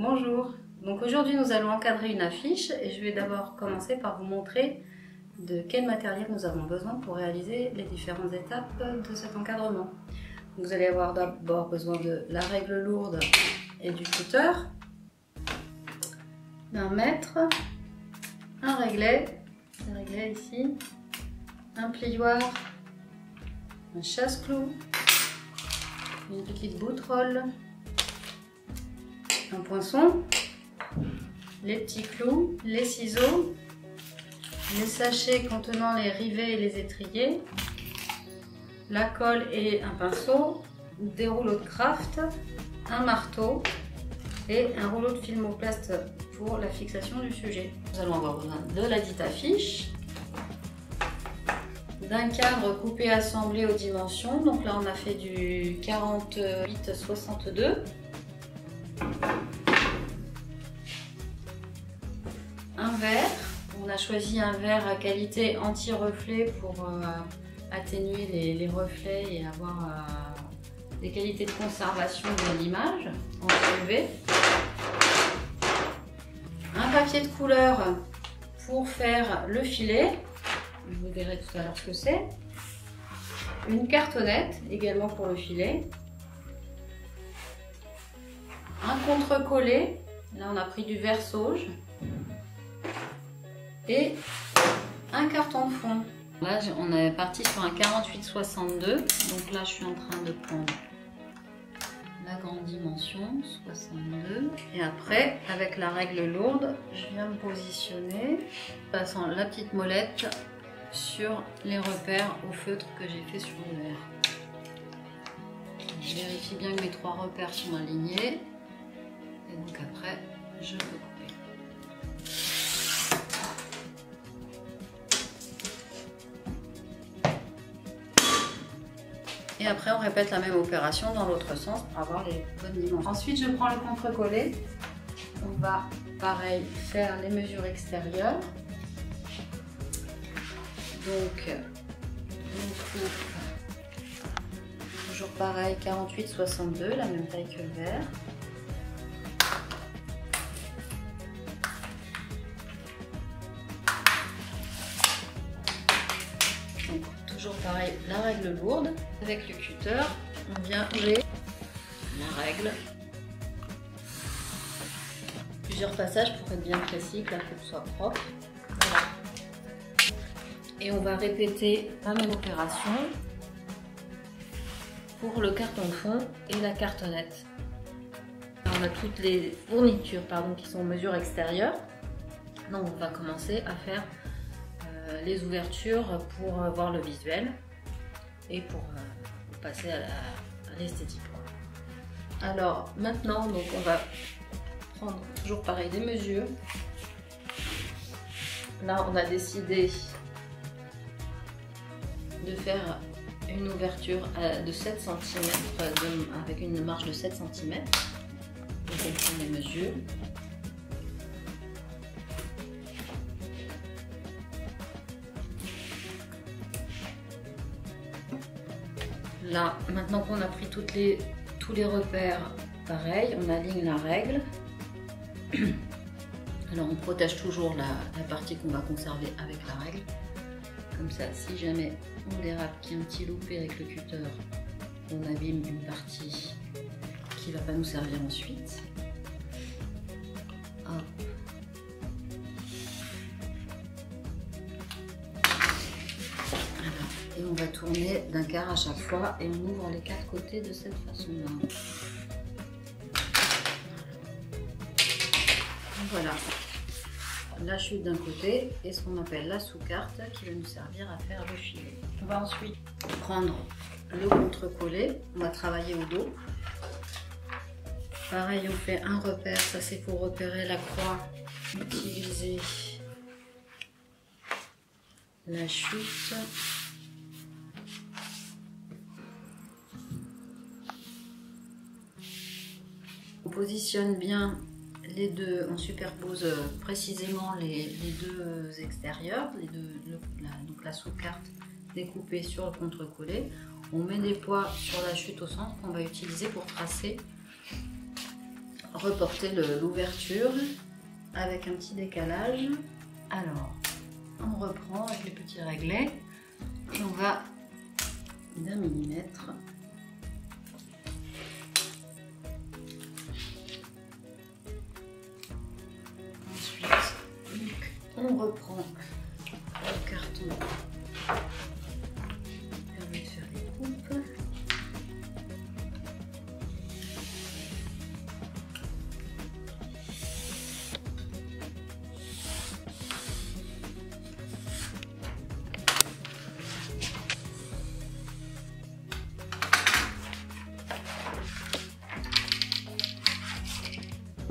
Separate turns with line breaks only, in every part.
Bonjour, donc aujourd'hui nous allons encadrer une affiche et je vais d'abord commencer par vous montrer de quel matériel nous avons besoin pour réaliser les différentes étapes de cet encadrement. Vous allez avoir d'abord besoin de la règle lourde et du cutter, d'un mètre, un réglet ici, un plioir, un chasse-clou, une petite boutrerolle, un poinçon, les petits clous, les ciseaux, les sachets contenant les rivets et les étriers, la colle et un pinceau, des rouleaux de craft, un marteau et un rouleau de filmoplast pour la fixation du sujet. Nous allons avoir besoin de la dite affiche, d'un cadre coupé assemblé aux dimensions. Donc là on a fait du 48-62. Un verre, on a choisi un verre à qualité anti-reflet pour atténuer les reflets et avoir des qualités de conservation de l'image anti-UV. Un papier de couleur pour faire le filet, vous verrez tout à l'heure ce que c'est. Une cartonnette également pour le filet. Un contre-collé, là on a pris du verre sauge. Et un carton de fond. Là on est parti sur un 48-62, donc là je suis en train de prendre la grande dimension 62 et après avec la règle lourde je viens me positionner passant la petite molette sur les repères au feutre que j'ai fait sur le verre. Je vérifie bien que mes trois repères sont alignés et donc après je peux couper. Et après, on répète la même opération dans l'autre sens pour avoir les bonnes dimensions. Ensuite, je prends le contre-collé. On va, pareil, faire les mesures extérieures. Donc, on coupe toujours pareil, 48-62, la même taille que le verre. Toujours pareil, la règle lourde. Avec le cutter, on vient rouler la règle. Plusieurs passages pour être bien précis, que la coupe soit propre. Voilà. Et on va répéter la même opération pour le carton de fond et la cartonnette. On a toutes les fournitures qui sont en mesure extérieure. Donc on va commencer à faire les ouvertures pour voir le visuel et pour passer à l'esthétique. Alors maintenant donc on va prendre toujours pareil des mesures. Là on a décidé de faire une ouverture de 7 cm avec une marge de 7 cm. Donc on prend les mesures. Là, maintenant qu'on a pris tous les repères, pareil, on aligne la règle. Alors on protège toujours la partie qu'on va conserver avec la règle. Comme ça, si jamais on dérape, qu'il y a un petit loupé avec le cutter, on abîme une partie qui ne va pas nous servir ensuite. Hop. Et on va tourner d'un quart à chaque fois et on ouvre les 4 côtés de cette façon-là. Voilà. La chute d'un côté et ce qu'on appelle la sous-carte qui va nous servir à faire le filet. On va ensuite prendre le contre-collé. On va travailler au dos. Pareil, on fait un repère. Ça, c'est pour repérer la croix. Utiliser la chute. On positionne bien les deux, on superpose précisément les deux extérieurs, donc la sous-carte découpée sur le contre-collé. On met des poids sur la chute au centre qu'on va utiliser pour tracer reporter l'ouverture avec un petit décalage. Alors, on reprend avec les petits réglets et on va d'1 millimètre. Ensuite, on reprend le carton. Permet de faire des coupes.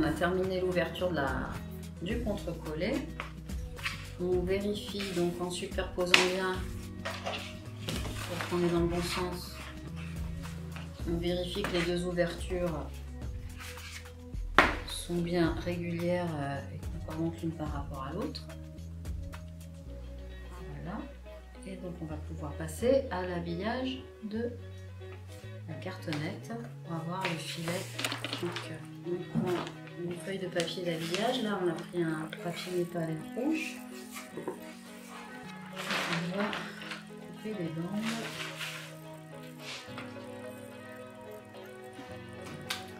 On a terminé l'ouverture du contre-collet. On vérifie donc en superposant bien pour qu'on est dans le bon sens. On vérifie que les deux ouvertures sont bien régulières et concordantes l'une par rapport à l'autre. Voilà. Et donc on va pouvoir passer à l'habillage de la cartonnette pour avoir le filet. Donc on prend une feuille de papier d'habillage. Là, on a pris un papier métal rouge. On va couper les bandes.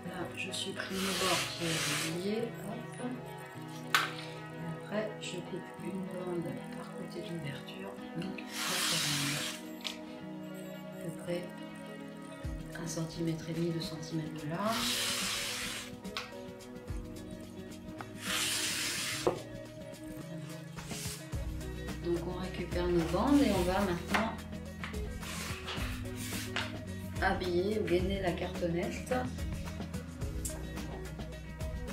Là, je supprime le bord qui est relié. Après, je coupe une bande par côté de l'ouverture. Donc, à peu près 1,5 cm, 2 cm de large. Donc on récupère nos bandes et on va maintenant habiller ou gainer la cartonnette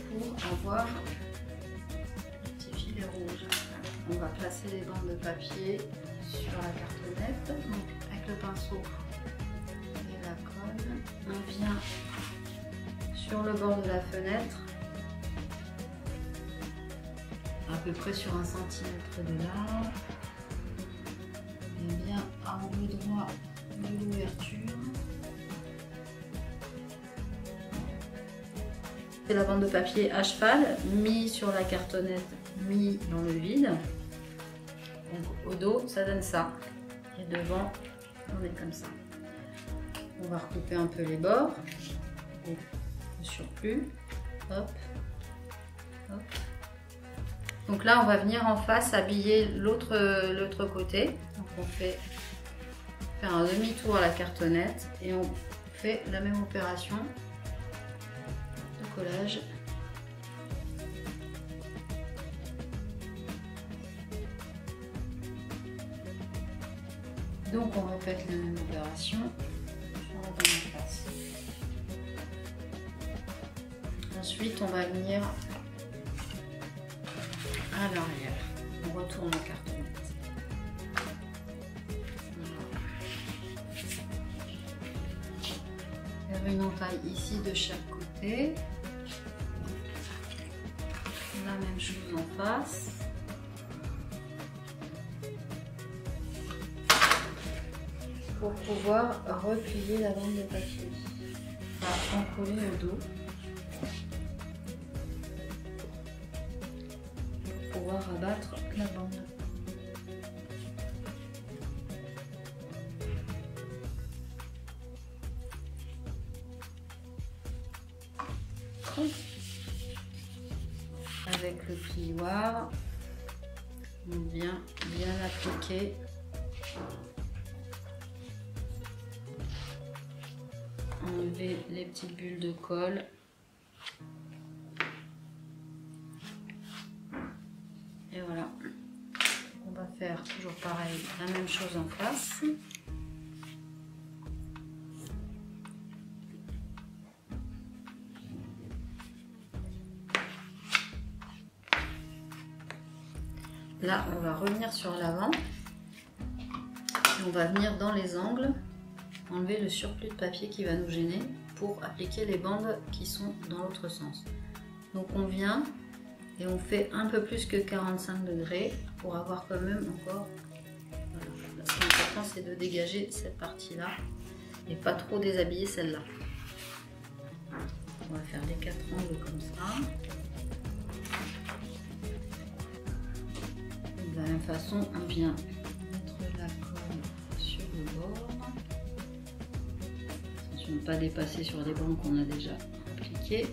pour avoir le petit filet rouge. On va placer les bandes de papier sur la cartonnette. Donc avec le pinceau et la colle, on vient sur le bord de la fenêtre, à peu près sur 1 cm de large, et bien à angle droit de l'ouverture. C'est la bande de papier à cheval, mis sur la cartonnette, mis dans le vide. Donc au dos, ça donne ça. Et devant, on est comme ça. On va recouper un peu les bords, et le surplus. Hop, hop. Donc là, on va venir en face habiller l'autre côté. Donc on fait faire un demi-tour à la cartonnette et on fait la même opération de collage. Donc on répète la même opération sur la deuxième face. Ensuite, on va venir à l'arrière. On retourne la cartonnette. Faire une entaille ici de chaque côté. La même chose en face. Pour pouvoir replier la bande de papier. On va en coller au dos. Pour pouvoir abattre la bande. Avec le plioir, on vient bien appliquer enlever les petites bulles de colle. Et voilà. On va faire toujours pareil, la même chose en face. Là, on va revenir sur l'avant. On va venir dans les angles, enlever le surplus de papier qui va nous gêner pour appliquer les bandes qui sont dans l'autre sens. Donc on vient et on fait un peu plus que 45 degrés pour avoir quand même encore... Voilà. Ce qui est important, c'est de dégager cette partie-là et pas trop déshabiller celle-là. On va faire des 4 angles comme ça. De la même façon, on vient mettre la colle sur le bord. Attention de ne pas dépasser sur les bandes qu'on a déjà appliquées.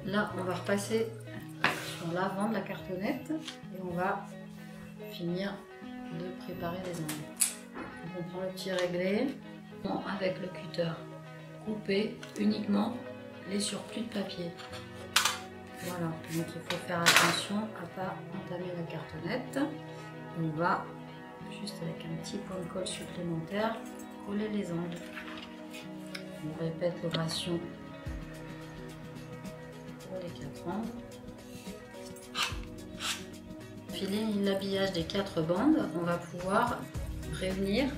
Là, on va repasser sur l'avant de la cartonnette et on va finir de préparer les angles. Donc on prend le petit réglé, avec le cutter, couper uniquement les surplus de papier. Voilà, donc il faut faire attention à ne pas entamer la cartonnette. On va, juste avec un petit point de colle supplémentaire, coller les angles. On répète l'opération pour les 4 angles. Filer l'habillage des 4 bandes, on va pouvoir réunir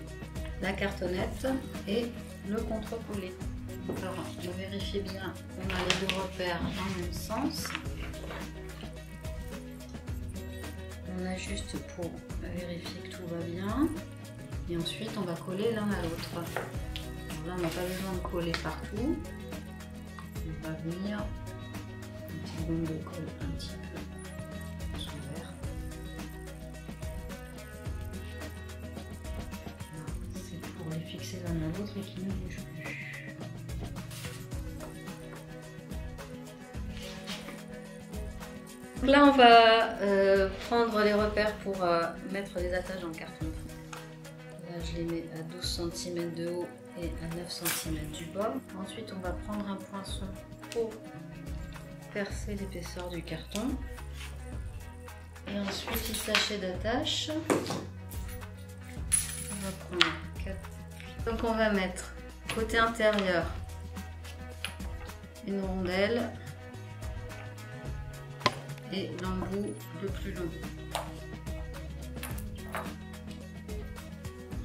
la cartonnette et le contre-coller. Alors, on vérifie bien qu'on a les 2 repères dans le même sens. On ajuste pour vérifier que tout va bien. Et ensuite, on va coller l'un à l'autre. Là, on n'a pas besoin de coller partout. On va venir un petit bond de colle un petit peu sous vert. C'est pour les fixer l'un à l'autre et qu'ils ne bougent plus. Donc là, on va prendre les repères pour mettre les attaches dans le carton. Là, je les mets à 12 cm de haut et à 9 cm du bas. Ensuite, on va prendre un poinçon pour percer l'épaisseur du carton. Et ensuite, le sachet d'attache. On va prendre 4. Donc, on va mettre côté intérieur une rondelle et l'embout le plus long.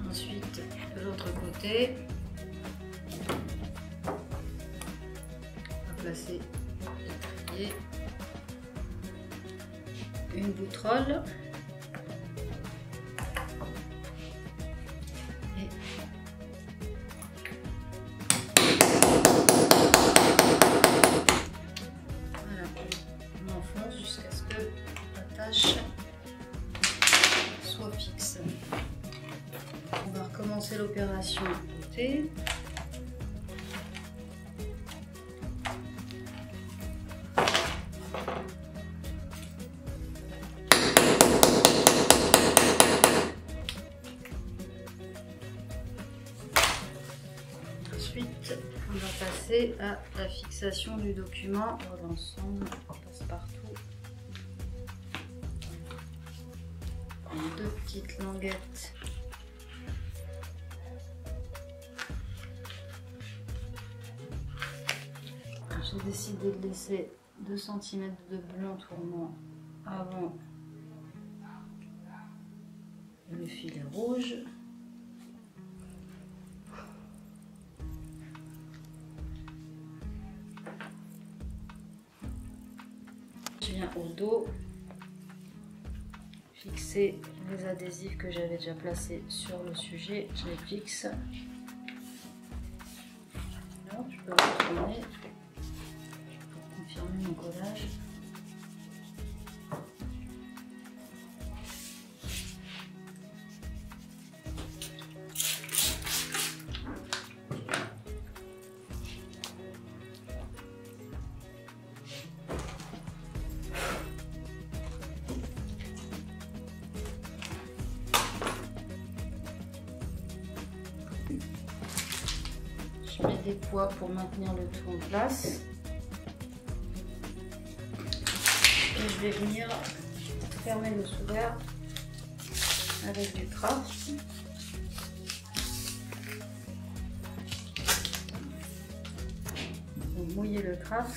Ensuite, de l'autre côté, on va placer l'étrier, une boutrolle et voilà, on enfonce jusqu'à ce que l'attache soit fixe. On va recommencer l'opération de côté. Ensuite, on va passer à la fixation du document dans l'ensemble, passe-partout. Deux petites languettes j'ai décidé de laisser 2 cm de blanc tournant avant le filet rouge. Je viens au dos fixer les adhésifs que j'avais déjà placés sur le sujet, je les fixe. Alors, je peux retourner pour confirmer mon collage. Je mets des poids pour maintenir le tout en place. Et je vais venir fermer le sous-verre avec du craft. craft.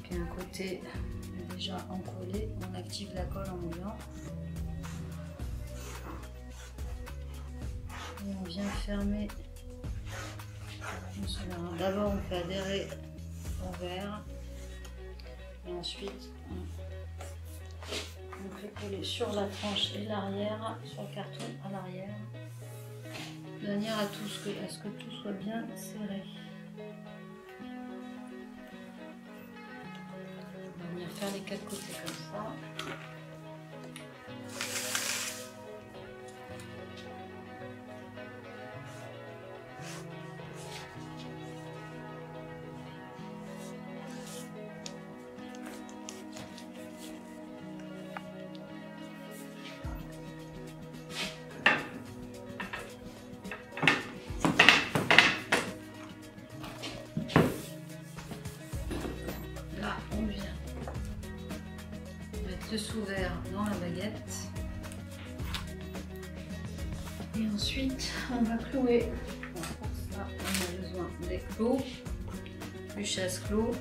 Puis un côté déjà encollé, on active la colle en mouillant. Et on vient fermer. D'abord on fait adhérer au verre et ensuite on fait coller sur la tranche et l'arrière, sur le carton à l'arrière, de manière à ce que tout soit bien serré. On va venir faire les 4 côtés comme ça. On vient mettre le sous-verre dans la baguette et ensuite on va clouer. Pour ça on a besoin des clous, du chasse-clous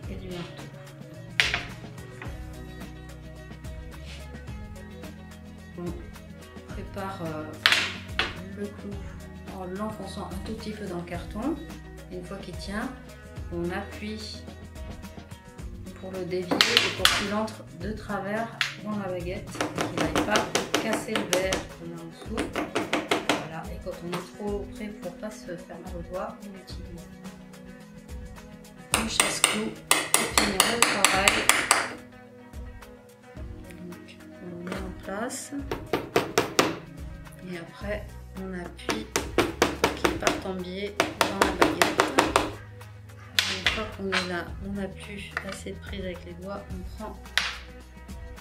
et du marteau. On prépare le clou en l'enfonçant un tout petit peu dans le carton. Une fois qu'il tient, on appuie pour le dévier et pour qu'il entre de travers dans la baguette et qu'il n'aille pas casser le verre qu'on a en dessous. Voilà, et quand on est trop près pour ne pas se faire mal au doigt, on utilise le chasse-clou pour finir le travail. Donc, on le met en place et après on appuie pour qu'il parte en biais dans la baguette. Une fois qu'on est là, on n'a plus assez de prise avec les doigts, on prend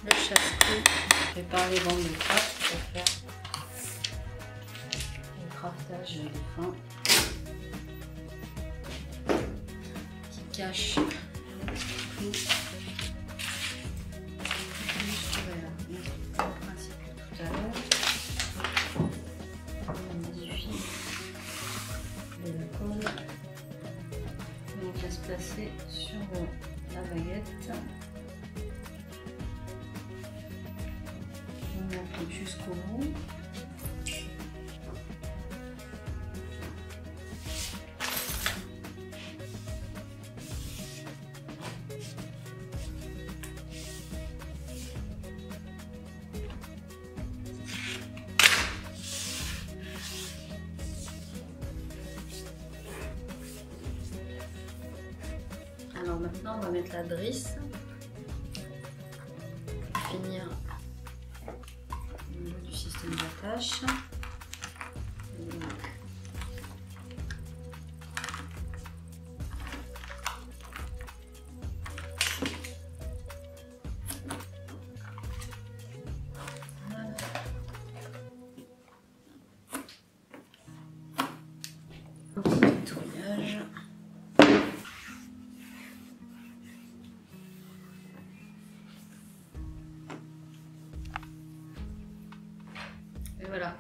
le chasse-clou, on prépare les bandes de craft pour faire le craftage des fins qui cache le clou juste là. Le principe que tout à l'heure, on modifie de la colle. Donc on va se placer sur la baguette. On applique jusqu'au bout. Alors maintenant on va mettre la drisse pour finir au niveau du système d'attache. Voilà. Un petit nettoyage. Et voilà.